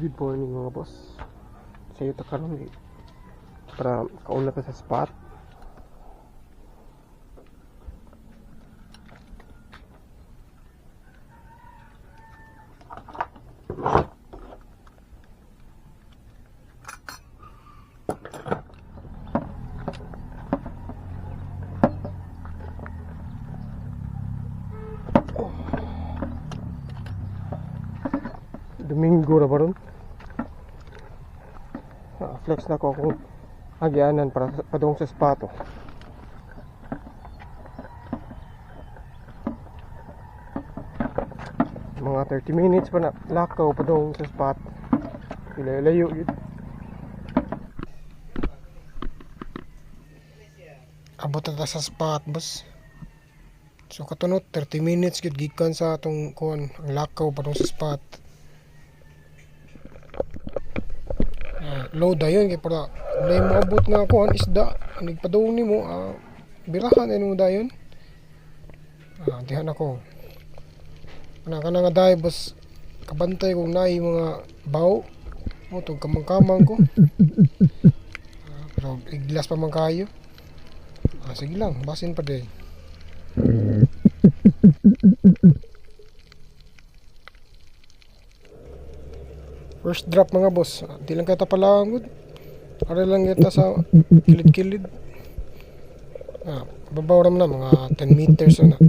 Good morning mga boss. Sayo ta karon para kauna ta sa spot. Domingo na ba ron? Flex na ko kung agyanan para padung sa spato. Mga 30 minutes pa na lakaw padung sa spot. Ilayo yun. Abot na sa spot, boss. So katunod 30 minutes gid gikan sa atong kuan ang lakaw padung sa spot. Load dayon kay para may moabot nga kuan isda nigpadung nimo birahan ano dayon dihan ako kana nga dayon bus kabantay kung naay mga baw mo tong kamang-kamang ko pero iglas pa man kayo sige lang basin pa din. First drop mga boss, di lang kita palangod. Ara lang kita sa kilid-kilid. Babaw ram na mga 10 meters na.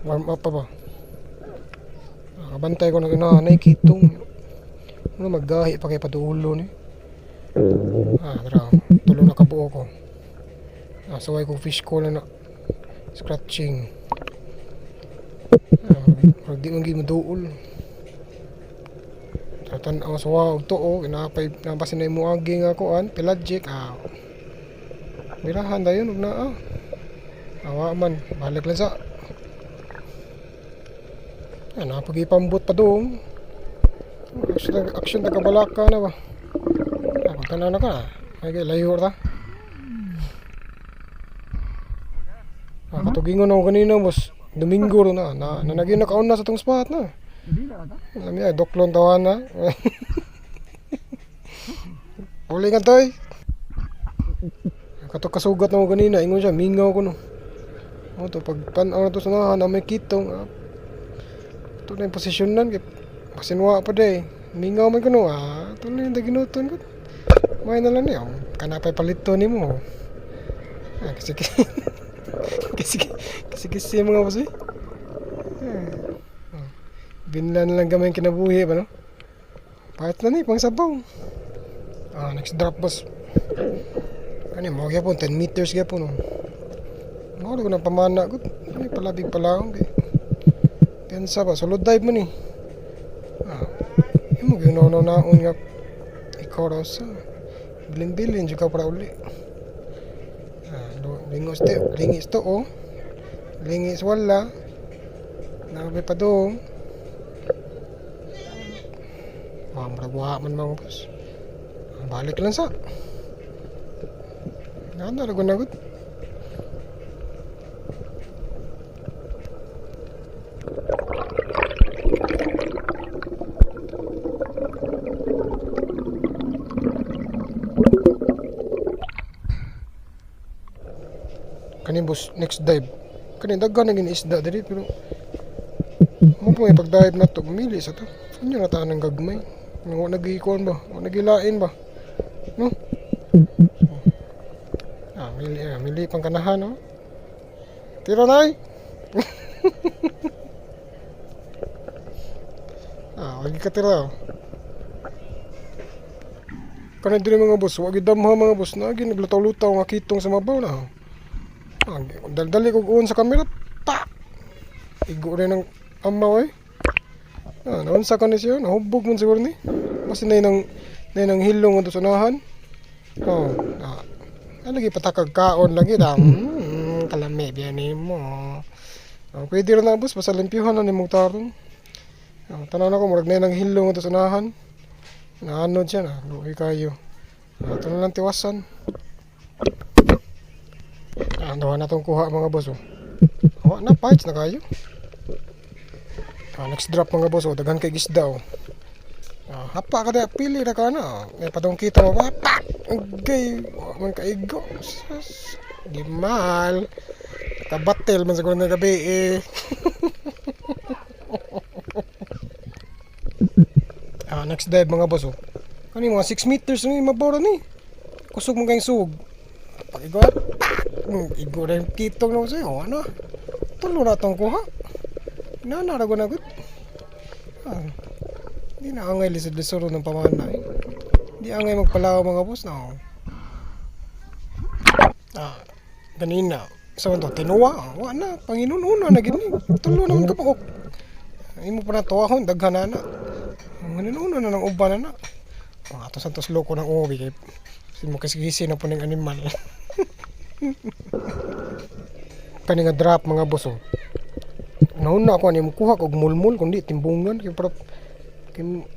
Warm up pa ba? Kabantay ko na ginahanay kitong. Ano maggahi pa kay padulo ni. Tulo na kabuo ko. Saway ko fish ko na scratching. Di man gid maduol. Tanaw sa wag to inapay nabasin na mo agi nga kuan pelagic birahan dayon ug naa awa man balik lang sa napagipambot pa doon action tagabalaka na ba pagtanaw na ka ay layo ta katugingon ako kanina boss Domingo ro na naging nakaon na sa tong spot na. Alam niya, doklon tawan na. Uli nga toy. Kato kasugat na ko kanina, ingon siya, mingaw ko no. To pag tanaw na to sa nahan, may kitong. Ito na yung posisyonan, pasinwa pa day. Mingaw man ko no, ito na yung daginuton ko. May na lang niya, kanapay palito ni mo. Kasi mga boss eh. Binlan lang gamay kinabuhi ba no? Kahit na ni pang sabaw. Next drop boss. Kani mo gyapon 10 meters gyapon no. Mao ko na pamana gud. Ay palabig palaong kay. Pensa ba sulod dive man ni. Imo gyud no naon nga ikoros. Bilin-bilin jud ka para uli. Lingis to lingis wala nabe pa doon maragwa man mga boss balik lang sa nagod kani boss next dive kani daghan naging isda diri pero mo po pag dive na to mili sa to inyo na tanang gagmay ngo nagikuan ba o nagilain ba no mili pang kanahan no tira nay wagi ka tira kani diri mga boss wagi damha mga boss na naglutaw-lutaw nga kitong sa mabaw na dali ko uon sa camera pa igo rin ng amaw naunsa ka ni siya nahubog man siguro ni kasi na nang hilong ang tusunahan lagi patakag kaon lagi kalami biyanin mo pwede rin na boss basta limpyuhan na ni mong tarong tanaw na ko murag na nang hilong ang tusunahan naanod siya na luhi kayo ito na lang tiwasan dawa na itong kuha mga boss na parts na kayo next drop mga boss daghan kay gisda Hapa ka da pili ra ka na. May padong kita mo ba? Pak! Agay, man kaigo. Sus, gimal. Kabatel man siguro na gabi eh. Next dive mga boss. Kani mga 6 meters ni mabora ni. Kusog mo kayong sug. Pag igot, igo rin kitong na sa'yo. Ano? Tulo na itong kuha. Nanarago na agad. Hindi na angay lisod-lisoro ng pamana eh. Hindi angay magpalaw mga boss na. Ganina. Sa to tinuwa. Wala. Panginoon na gini. Tulo naman ka pa. Hindi mo pa na tuwahon. Daghan na. Panginoon na ng uban na. Atos loko ng uwi kay mo kasi na po ng animal. Kani nga drop mga boss. Nauna ako ani mo kuha kog mulmul kundi timbungan kay para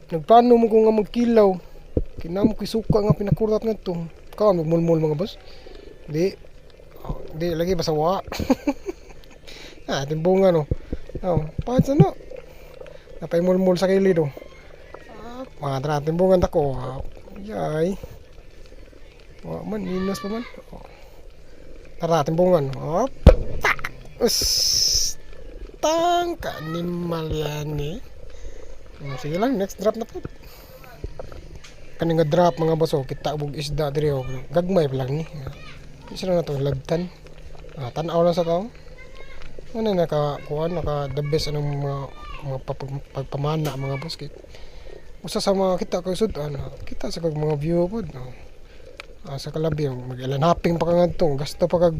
nagplano mo ko nga magkilaw. Kinamo ko suka nga pinakurat ngadto. Kaon mulmul mga boss. Di lagi basawa. Timbungan paano no. Napay mulmul sa kilid mga timbungan tako. Yay. Man, minus pa man. Tara, timbungan. Tangka ni Malyani. Sige lang, next drop na po. Kaning nga drop mga boss, kita bug isda diri gagmay pa lang ni. Isa na to lagtan. Tan-aw lang sa tao. Ano naka the best anong mga pagpamana mga boss kit. Usa sa mga kita ko sud kita sa kag mga view pod. Sa kalabi mag-ilan hopping pa ka ngadto. Gasto pa kag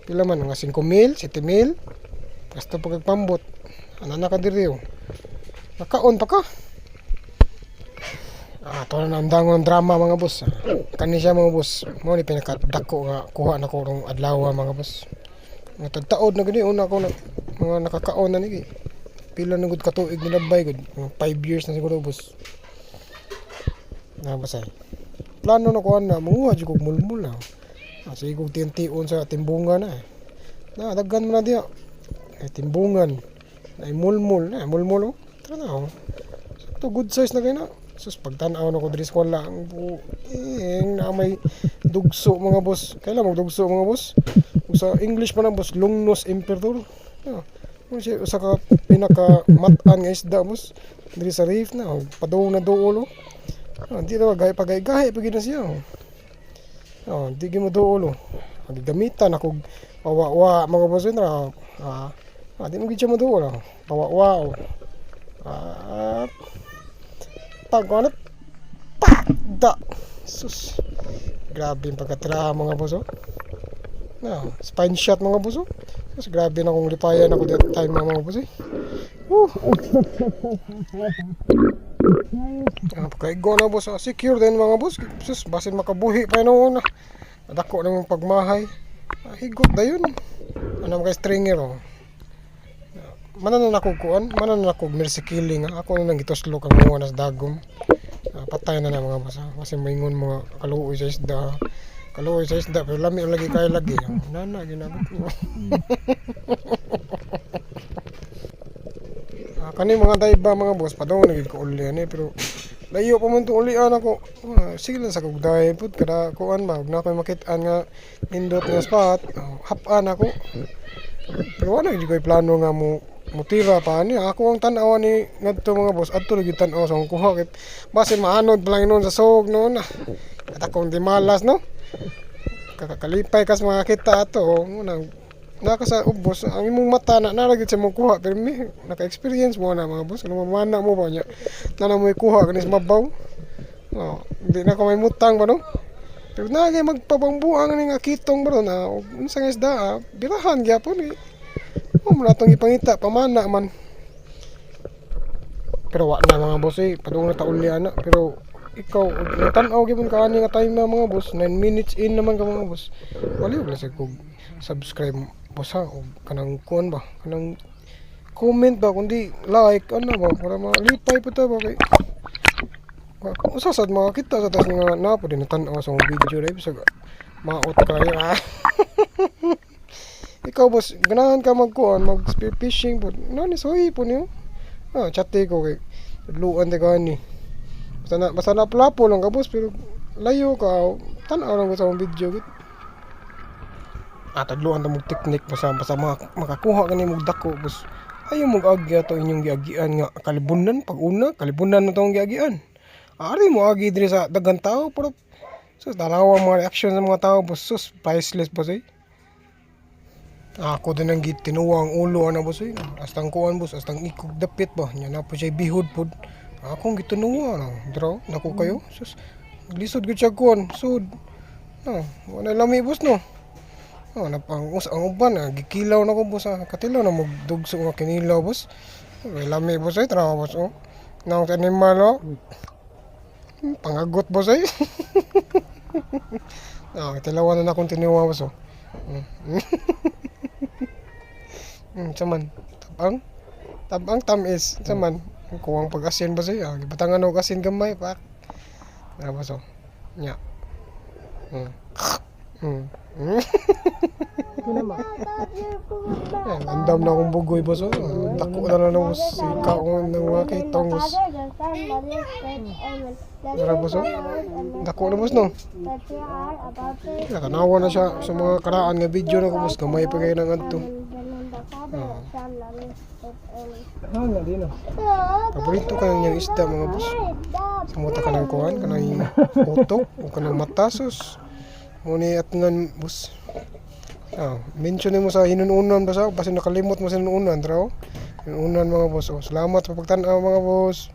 pila man nga 5,000, 7,000. Gasto pa kag pambot. Ana ka diri Nakaon pa ka. Ito na ang dangon drama mga boss. Kani siya mga boss. Mo ni pinakadako nga kuha na ko rong adlaw mga boss. Nga tagtaod na gani una ko na mga nakakaon na ni. Pila na gud ka tuig nilabay gud. 5 years na siguro boss. Basay. Plano na ko na manguha jud kog mulmul na. Sige kog tintion sa timbungan na. Daghan mo na diya. Timbungan. Ay mulmul na, mulmul. Tara na. So good size na kay na. Sus pagtan-aw na ko diri sa wala ang na may dugso mga boss. Kailan mo dugso mga boss? Sa English pa na boss, longnose emperor. Siya usa ka pinaka matan nga isda boss. Diri sa reef na padaw na duolo. Di na pagay pag na siya. Di mo duolo. Gamitan ako pawa mga boss na. Di mo gid mo duolo. Pawa. Pagwanat da. Sus. Grabe yung pagkatira mga boss. Spine shot mga boss. Mas grabe na kung lipayan ako that time mga boss. Pagkaigo na boss. Secure din mga boss. Sus, basin makabuhi pa noon. Dako na mong pagmahay. Higot na yun. Ano mga stringer Manan na kukuan, manan na kog mercy killing. Ako na nang gitoslo kang mga nas dagom. Patay na mga boss. Kasi maingon mga kaluoy sa isda. Kaluoy sa isda pero lami lagi kay lagi. Nana ginabot ko. Kani mga dayba mga boss padaw nagid ko uli ani pero layo pa man to ulian ako. Sige lang sa kog day pud kada kuan ba na ko makit-an nga nindot nga spot. Hapan ako. Pero wala gid ko plano nga mo mutira pa ni ako ang tan-aw ni ngadto mga boss adto lagi tan-aw sa kuha kay base maanod pa lang noon sa sog noon at akong di malas no kakalipay kas mga kita ato naka sa boss ang imong mata na naragid sa mong kuha pero mi naka-experience mo na mga boss ano mamana mo ba nya na mo kuha kanis mabaw hindi na ko may mutang ba no pero nagay magpabangbuang ni nga kitong bro na unsa nga isda birahan gyapon mula itong ipangita, pamana man. Pero wala na mga boss padung na tauli ana. Pero ikaw, tanaw gipon ka ani nga time na mga boss, 9 minutes in naman ka mga boss. Wala yung lasag kog subscribe boss o kanang kuan ba, kanang comment ba, kundi like, ano ba, para malipay po ta ba kay kung usasad makakita sa tas nga napo din tanaw sa video live sa maot kayo Ikaw boss, ganahan ka magkuhan, mag-spear fishing po. Nani, soy po niyo. Chate ko kay luan de gani. Basta na plapo lang ka boss, pero layo ka, tanaw lang ko sa akong video git. Tadluan ta mong technique basta makakuha ka ni mong dako boss. Ayaw mong agya to inyong giagian nga kalibunan pag una, kalibunan mo tong giagian. Ari mo agi diri sa daghang tao pero sus tanawa mga reaction sa mga tao boss, sus priceless boss eh. Ako din ang tinuwa ang ulo ana boss eh. Astang kuan boss, astang ikog dapit ba. Nya na po siya bihod pod. Akong gitunuwa no. Draw nako kayo. Sus lisod gud siya kuan. Sud. Wala lami boss no. Napang ang uban gikilaw na ko boss katilaw na magdugso nga kinilaw boss. Wala lami boss ay trawa boss oh. Naong sa animal oh. Pangagot boss ay. Katilawan na akong tinuwa boss oh. Saman tabang tamis saman kuwang pag-asin ba siya gibatangan og asin gamay pak boss oh nya andam na akong bugoy boss oh dako na lang boss ikaw ko nang makitong boss dara boss oh dako na boss no tanawa na siya sa mga karaan nga video na ko boss gamay pa kayo nang adto. Paborito ka niyang isda mga boss. Samuta ka ng kuhan, ka ng utok, o ka ng matasos. Muni at nan boss. Mention mo sa hinununan ba sa? Basta nakalimot mo sa hinununan, traw. Hinununan mga boss. Salamat sa pagtanaw mga boss.